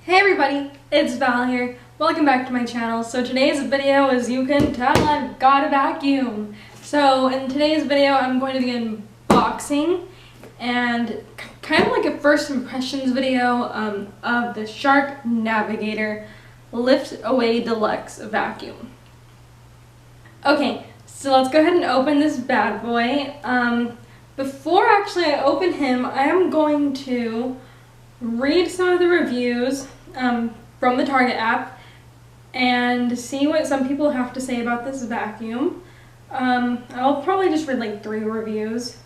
Hey everybody, it's Val here. Welcome back to my channel. So today's video, as you can tell, I've got a vacuum. So in today's video, I'm going to be unboxing and kind of like a first impressions video of the Shark Navigator Lift Away Deluxe vacuum. Okay, so let's go ahead and open this bad boy. Before actually I open him, I am going to read some of the reviews from the Target app and see what some people have to say about this vacuum. I'll probably just read like 3 reviews.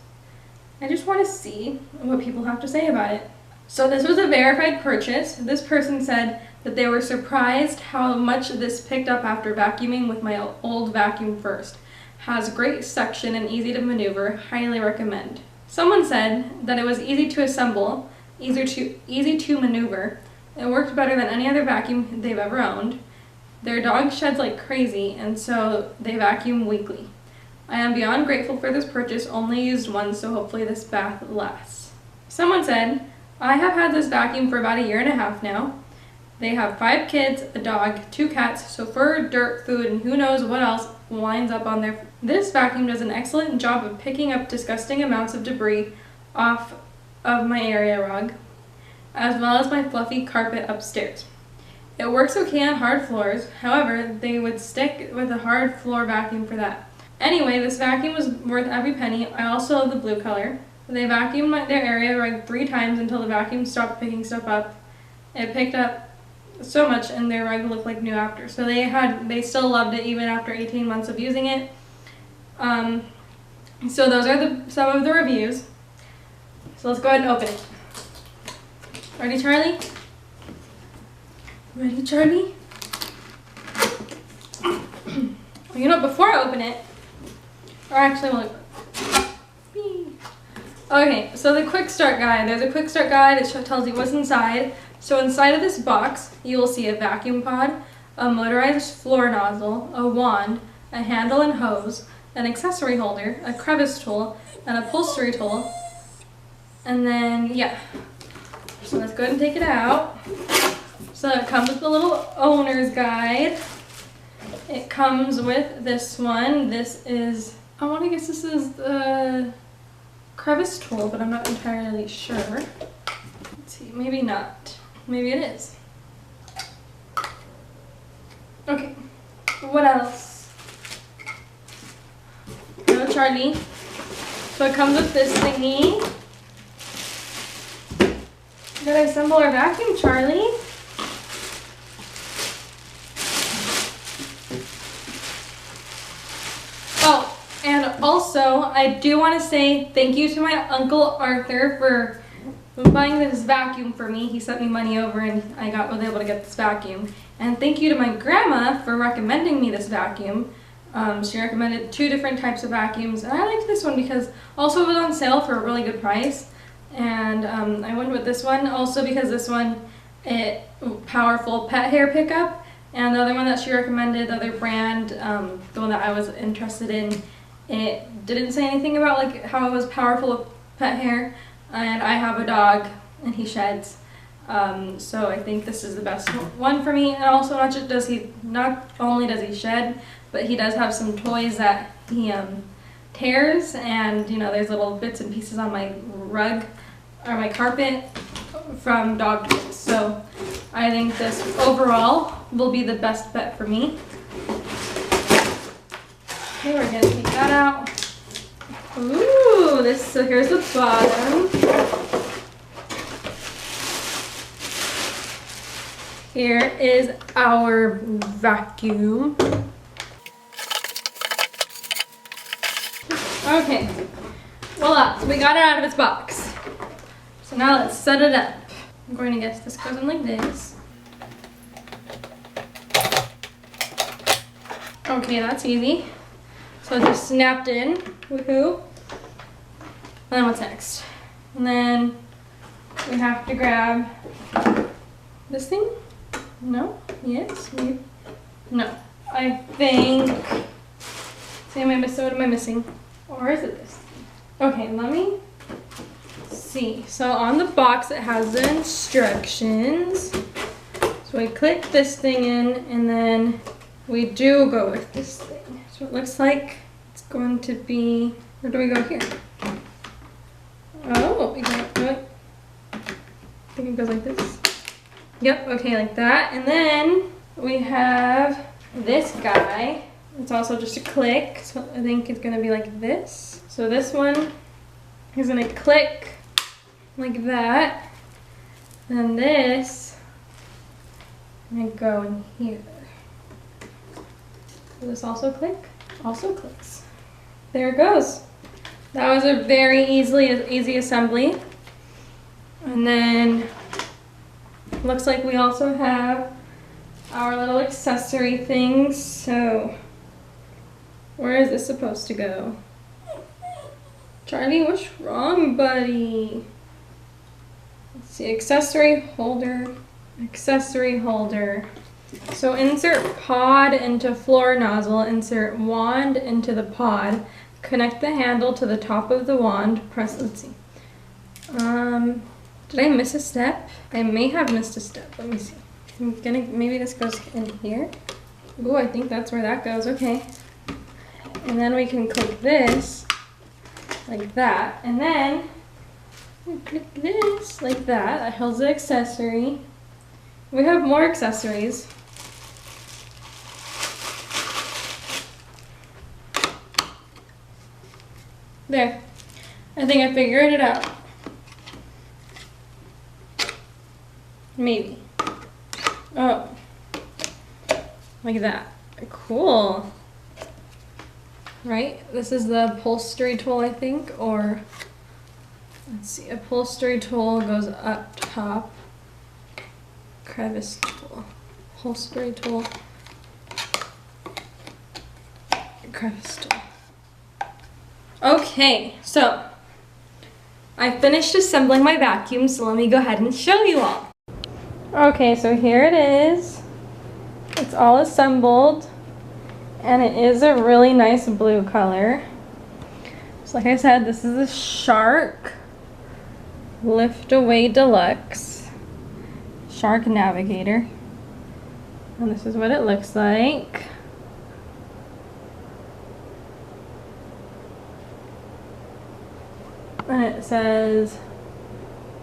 I just want to see what people have to say about it. So this was a verified purchase. This person said that they were surprised how much this picked up after vacuuming with my old vacuum first. Has great suction and easy to maneuver. Highly recommend. Someone said that it was easy to assemble, easy to maneuver. It worked better than any other vacuum they've ever owned. Their dog sheds like crazy, and so they vacuum weekly. I am beyond grateful for this purchase, only used once, so hopefully this bath lasts. Someone said, I have had this vacuum for about 1.5 years now. They have 5 kids, a dog, 2 cats, so fur, dirt, food, and who knows what else winds up on their... This vacuum does an excellent job of picking up disgusting amounts of debris off of my area rug, as well as my fluffy carpet upstairs. It works okay on hard floors, however, they would stick with a hard floor vacuum for that. Anyway, this vacuum was worth every penny. I also love the blue color. They vacuumed their area rug 3 times until the vacuum stopped picking stuff up. It picked up so much and their rug looked like new after. So they still loved it even after 18 months of using it. So those are some of the reviews. So let's go ahead and open it. Ready, Charlie? Ready, Charlie? You know, before I open it, or actually, okay, so the quick start guide. There's a quick start guide. It tells you what's inside. So inside of this box, you will see a vacuum pod, a motorized floor nozzle, a wand, a handle and hose, an accessory holder, a crevice tool, an upholstery tool, and then, yeah. So let's go ahead and take it out. So it comes with the little owner's guide. It comes with this one. This is, I want to guess this is the crevice tool, but I'm not entirely sure. Let's see, maybe not. Maybe it is. Okay, what else? Hello, Charlie. So it comes with this thingy. Gotta assemble our vacuum, Charlie. Oh, and also, I do want to say thank you to my Uncle Arthur for buying this vacuum for me. He sent me money over and I was able to get this vacuum. And thank you to my grandma for recommending me this vacuum. She recommended 2 different types of vacuums, and I liked this one because also it was on sale for a really good price. And I went with this one also because this one, powerful pet hair pickup, and the other one that she recommended, the other brand, the one that I was interested in, it didn't say anything about like how it was powerful with pet hair, and I have a dog and he sheds, so I think this is the best one for me. And also not only does he shed, but he does have some toys that he tears, and you know, there's little bits and pieces on my rug or my carpet from dog toys. So I think this overall will be the best bet for me. Okay, we're gonna take that out. Ooh, so here's the bottom. Here is our vacuum. Okay, voila, so we got it out of its box. So now let's set it up. I'm going to guess this goes in like this. Okay, that's easy. So it just snapped in, woohoo. And then what's next? And then we have to grab this thing? No? Yes? Maybe? No. I think, see, what am I missing? Or is it this? Okay, let me see. So on the box it has the instructions. So we click this thing in, and then we do go with this thing. So it looks like it's going to be, where do we go here? Oh, we go, I think it goes like this. Yep, okay, like that. And then we have this guy. It's also just a click, so I think it's gonna be like this. So this one is gonna click like that. And this, I'm gonna go in here. Will this also click? Also clicks. There it goes. That was a very easy assembly. And then looks like we also have our little accessory things. So where is this supposed to go? Charlie, what's wrong, buddy? Let's see, accessory holder, accessory holder. So insert pod into floor nozzle, insert wand into the pod, connect the handle to the top of the wand, press, let's see. Did I miss a step? I may have missed a step, let me see. I'm gonna, maybe this goes in here. Ooh, I think that's where that goes, okay. And then we can click this, like that, and then we click this, like that. That holds the accessory. We have more accessories. There. I think I figured it out. Maybe. Oh. Like that. Cool. Right? This is the upholstery tool, I think, or let's see, upholstery tool goes up top. Crevice tool. Upholstery tool. Crevice tool. Okay, so I finished assembling my vacuum, so let me go ahead and show you all. Okay, so here it is. It's all assembled, and it is a really nice blue color. So like I said, this is a Shark Lift Away Deluxe Shark Navigator, and this is what it looks like. And it says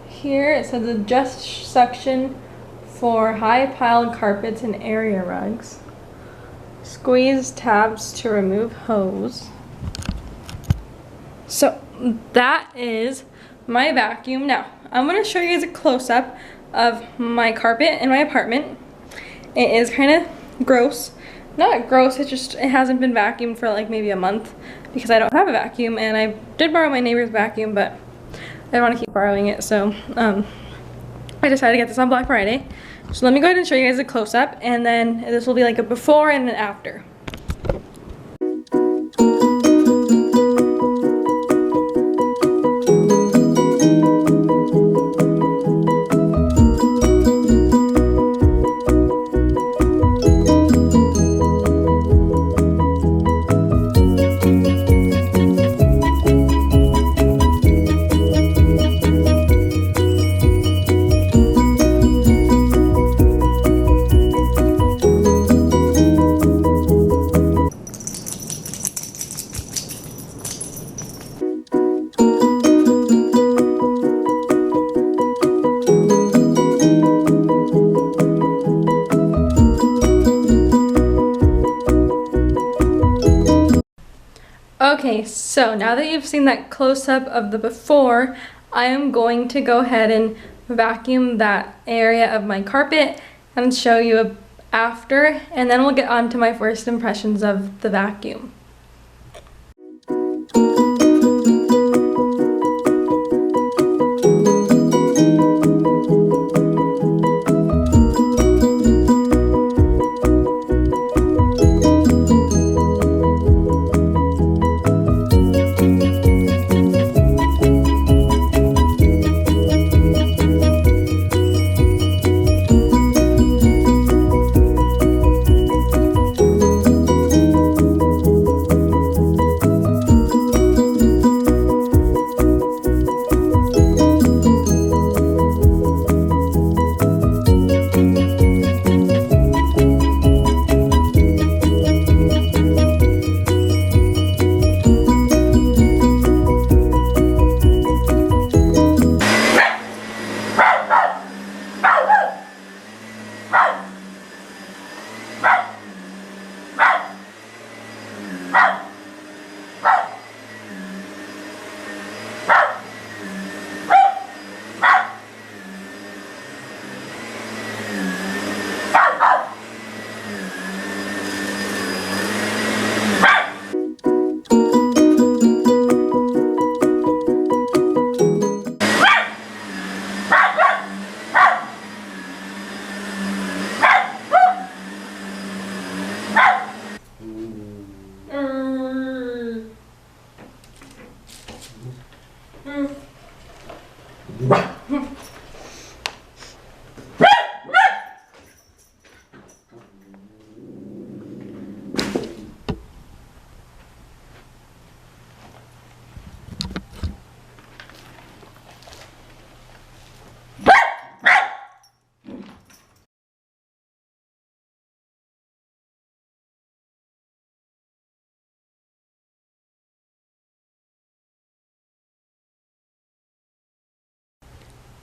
here, it says adjust suction for high piled carpets and area rugs. Squeeze tabs to remove hose. So that is my vacuum. Now I'm going to show you guys a close-up of my carpet in my apartment. It is kind of gross. Not gross, it hasn't been vacuumed for like maybe a month because I don't have a vacuum, and I did borrow my neighbor's vacuum, but I don't want to keep borrowing it, so I decided to get this on Black Friday. So let me go ahead and show you guys a close-up, and then this will be like a before and an after. Okay, so now that you've seen that close-up of the before, I am going to go ahead and vacuum that area of my carpet and show you a after, and then we'll get on to my first impressions of the vacuum.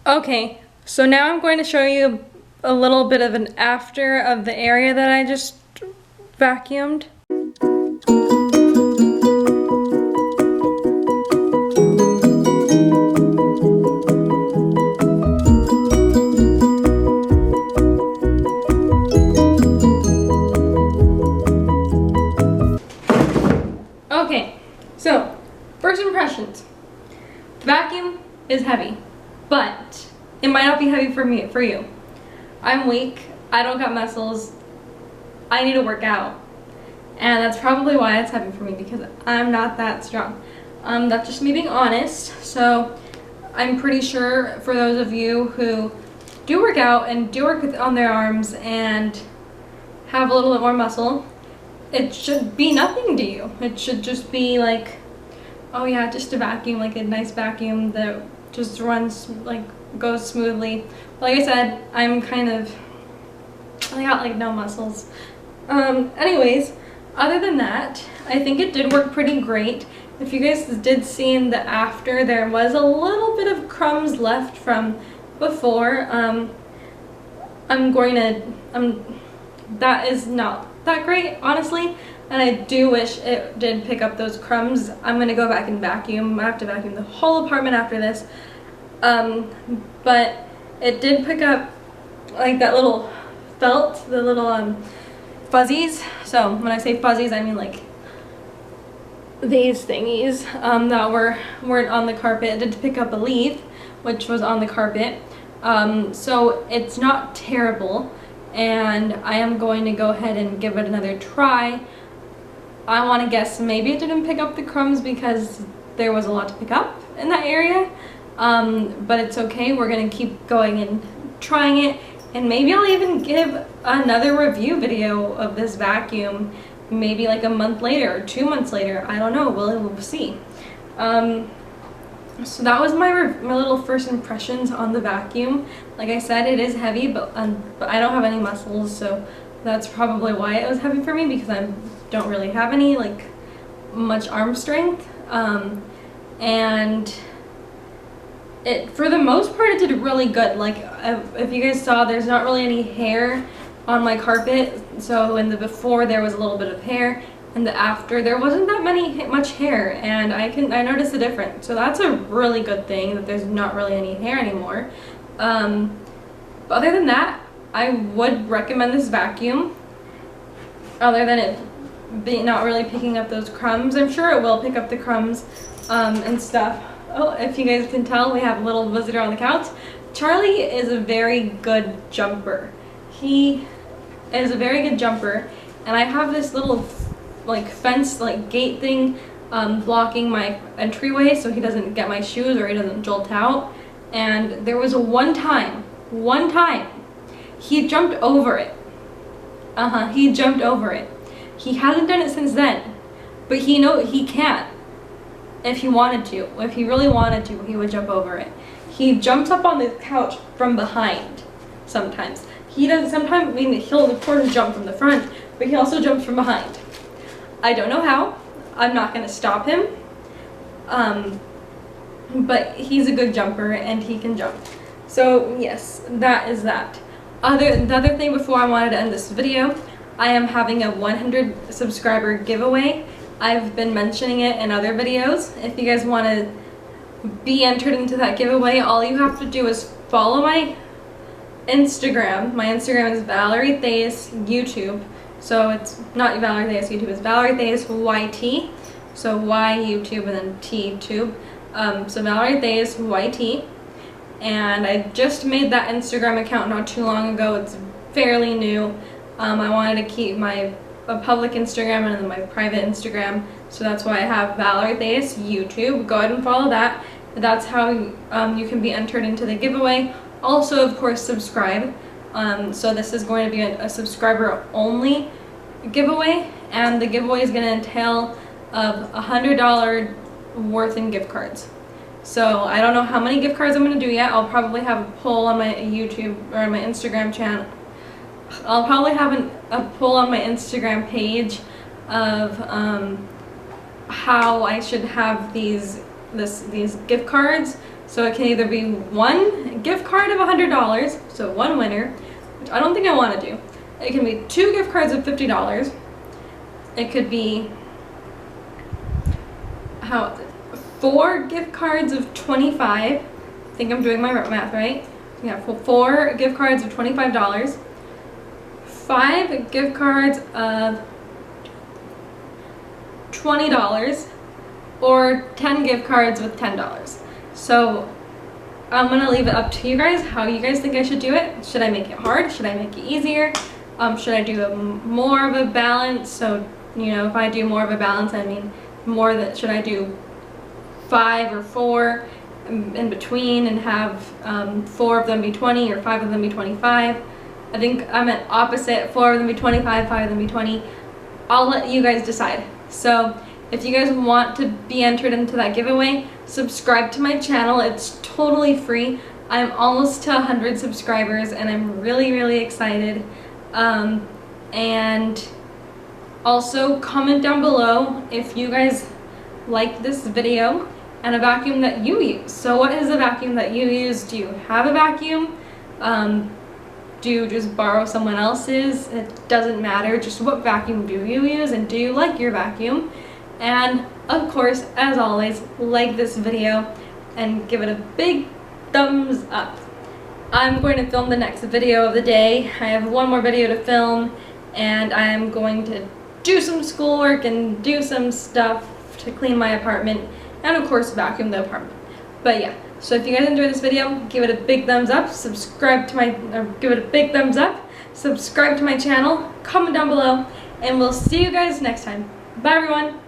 Okay, so now I'm going to show you a little bit of an after of the area that I just vacuumed. Okay, so first impressions. The vacuum is heavy, but it might not be heavy for you. I'm weak, I don't got muscles, I need to work out. And that's probably why it's heavy for me, because I'm not that strong. That's just me being honest. So I'm pretty sure for those of you who do work out and do work on their arms and have a little bit more muscle, it should be nothing to you. It should just be like, oh yeah, just a vacuum, like a nice vacuum that just runs, like goes smoothly. Like I said, I got like no muscles. Anyways, other than that, I think it did work pretty great. If you guys did see in the after, there was a little bit of crumbs left from before. That is not that great, honestly, and I do wish it did pick up those crumbs. I'm gonna go back and vacuum. I have to vacuum the whole apartment after this. But it did pick up like that little felt, the little fuzzies. So when I say fuzzies, I mean like these thingies that weren't on the carpet. It did pick up a leaf, which was on the carpet. So it's not terrible, and I am going to go ahead and give it another try. I want to guess maybe it didn't pick up the crumbs because there was a lot to pick up in that area. But it's okay, we're gonna keep going and trying it, and maybe I'll even give another review video of this vacuum maybe like a month later or 2 months later. I don't know, we'll see. So that was my little first impressions on the vacuum. Like I said, it is heavy, but I don't have any muscles, so that's probably why it was heavy for me, because I don't really have any like much arm strength. And it, for the most part, it did really good. Like if you guys saw, there's not really any hair on my carpet. So in the before there was a little bit of hair, and the after there wasn't that much hair, and I noticed the difference. So that's a really good thing that there's not really any hair anymore. But other than that, I would recommend this vacuum. Other than it not really picking up those crumbs, I'm sure it will pick up the crumbs and stuff. Oh, if you guys can tell, we have a little visitor on the couch. Charlie is a very good jumper. He is a very good jumper, and I have this little like fence, like gate thing blocking my entryway so he doesn't get my shoes or he doesn't jolt out. And there was one time he jumped over it. He jumped over it. He hasn't done it since then, but he can. If he wanted to, if he really wanted to, he would jump over it. He jumps up on the couch from behind sometimes. He does sometimes, I mean, he'll of course jump from the front, but he also jumps from behind. I don't know how. I'm not going to stop him. But he's a good jumper and he can jump. So yes, that is that. The other thing before I wanted to end this video, I am having a 100 subscriber giveaway. I've been mentioning it in other videos. If you guys want to be entered into that giveaway, all you have to do is follow my Instagram. My Instagram is Valerie Tellez YouTube. So it's not Valerie Tellez YouTube, it's Valerie Tellez YT. So Y YouTube and then T Tube. So Valerie Tellez YT. And I just made that Instagram account not too long ago. It's fairly new. I wanted to keep my public Instagram and then my private Instagram. So that's why I have Valerie Tellez YouTube. Go ahead and follow that. That's how you can be entered into the giveaway. Also, of course, subscribe. So this is going to be a subscriber only giveaway, and the giveaway is going to entail of $100 worth in gift cards. So I don't know how many gift cards I'm going to do yet. I'll probably have a poll on my YouTube or on my Instagram channel. I'll probably have a poll on my Instagram page of how I should have these gift cards. So it can either be one gift card of $100, so one winner, which I don't think I want to do. It can be 2 gift cards of $50. It could be 4 gift cards of $25. I think I'm doing my math right. Yeah, 4 gift cards of $25. 5 gift cards of $20, or 10 gift cards with $10. So I'm gonna leave it up to you guys how you guys think I should do it. Should I make it hard? Should I make it easier? Should I do more of a balance? So, you know, if I do more of a balance, I mean should I do 5 or 4 in between and have 4 of them be 20 or 5 of them be 25? I think I'm at opposite, 4 of them be 25, 5 of them be 20. I'll let you guys decide. So if you guys want to be entered into that giveaway, subscribe to my channel. It's totally free. I'm almost to 100 subscribers and I'm really, really excited. And also comment down below if you guys like this video and a vacuum that you use. So what is a vacuum that you use? Do you have a vacuum? Do you just borrow someone else's? It doesn't matter. Just what vacuum do you use, and do you like your vacuum? And of course, as always, like this video and give it a big thumbs up. I'm going to film the next video of the day. I have one more video to film, and I'm going to do some schoolwork and do some stuff to clean my apartment, and of course vacuum the apartment. But yeah, so if you guys enjoyed this video, give it a big thumbs up, subscribe to my channel, comment down below, and we'll see you guys next time. Bye everyone!